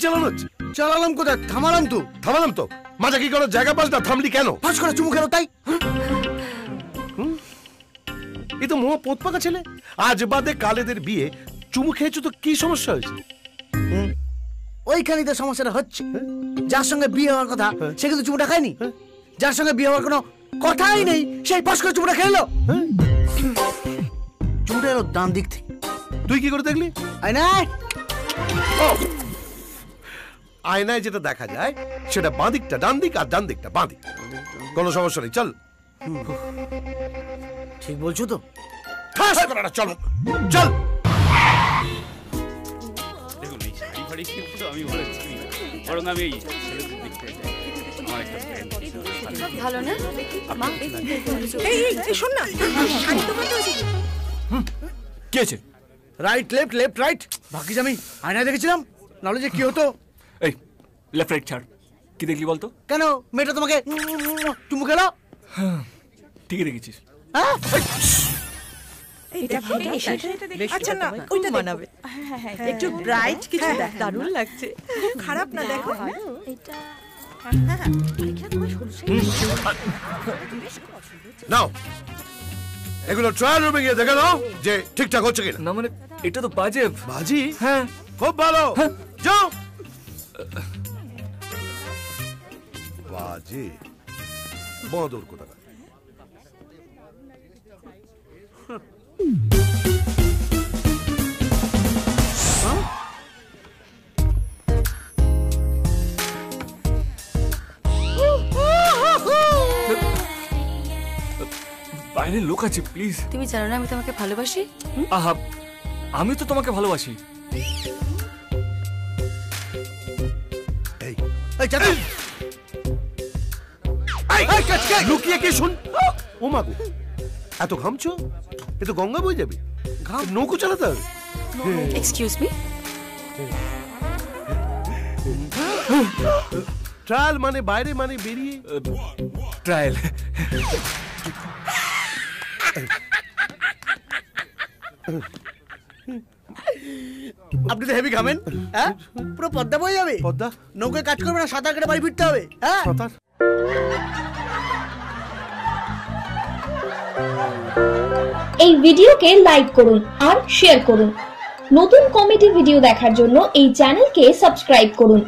চালানো হচ্ছে? চালালাম কোথায়, থামালাম তো। থামালাম তো, মাজা কি করার জায়গা পাস না, থামলি কেন? ফাঁস করে চুমু খেলো তাই। এ তো মোয়া পোত পাকা ছেলে। আজ বাদে কালেদের বিয়ে, চুমু খেয়েছো তো কি সমস্যা হয়েছে? ওইখানেই তো সমস্যাটা হচ্ছে। যার সঙ্গে বিয়ে হওয়ার কথা সে কিন্তু চুমুটা খায়নি, যার সঙ্গে বিয়ে হওয়ার কোনো কথাই নেই সেই ফাঁস করে চুমুটা খেলো। চুমুটা এলো ডান দিক থেকে। তুই কি করে দেখলি? আয়নায়। আয়নায় যেটা দেখা যায় সেটা বাঁ দিকটা ডান দিক আর ডান দিকটা বাঁ দিক। কোনো সমস্যা নেই, চল। ঠিক বলছো তো? চল চল। দেখুন এই শাড়ি ফাড়ি কিন্তু আমি বলে চিনি না, বরং আমি এই ছেলেদের দিক থেকে যাই। আমার একটা ফ্রেন্ড ভালো না মা? এই শোন না, শাড়ি তো বন্ধ হয়েছে। কি আছে? রাইট লেফট লেফট রাইট, বাকি আমি আয়নায় দেখেছিলাম, নাহলে যে কি হতো। এই লেফট রাইট ছাড়, কি দেখলি বলতো? কেন মেয়েটা তোমাকে চুমু খেলো? ঠিকই দেখেছিস। হ্যাঁ আচ্ছা না ওইটা বানাবে, একটু ব্রাইট কিছু দেখ, দারুণ লাগছে, খারাপ না দেখো। নাও এগুলো ট্রায়াল রুমে গিয়ে দেখে নাও যে ঠিকঠাক হচ্ছে কিনা। না মানে এটা তো বাজে। বাজি? হ্যাঁ খুব ভালো, যাও। বাজে বদর কোথা? বাইরে লোক আছে, প্লিজ। তুমি জানো না আমি তোমাকে ভালোবাসি? আহা, আমি তো তোমাকে ভালোবাসি। লুকিয়ে কে শুন? ও মাগো, এত ঘামছো? এ তো গঙ্গা বয়ে যাবে, নৌকো চালাতে হবে। Excuse me. ট্রায়াল মানে বাইরে মানে বেরিয়ে। ট্রায়াল। আপনি তো হেভি খাবেন, হ্যাঁ? পুরো পদ্মা বয়ে যাবে। পদ্মা নৌকায় কাজ করবে না, সাঁতার কেটে বাড়ি ফিরতে হবে। হ্যাঁ সাঁতার। এই ভিডিওকে লাইক করুন আর শেয়ার করুন। নতুন কমেডি ভিডিও দেখার জন্য এই চ্যানেলকে সাবস্ক্রাইব করুন।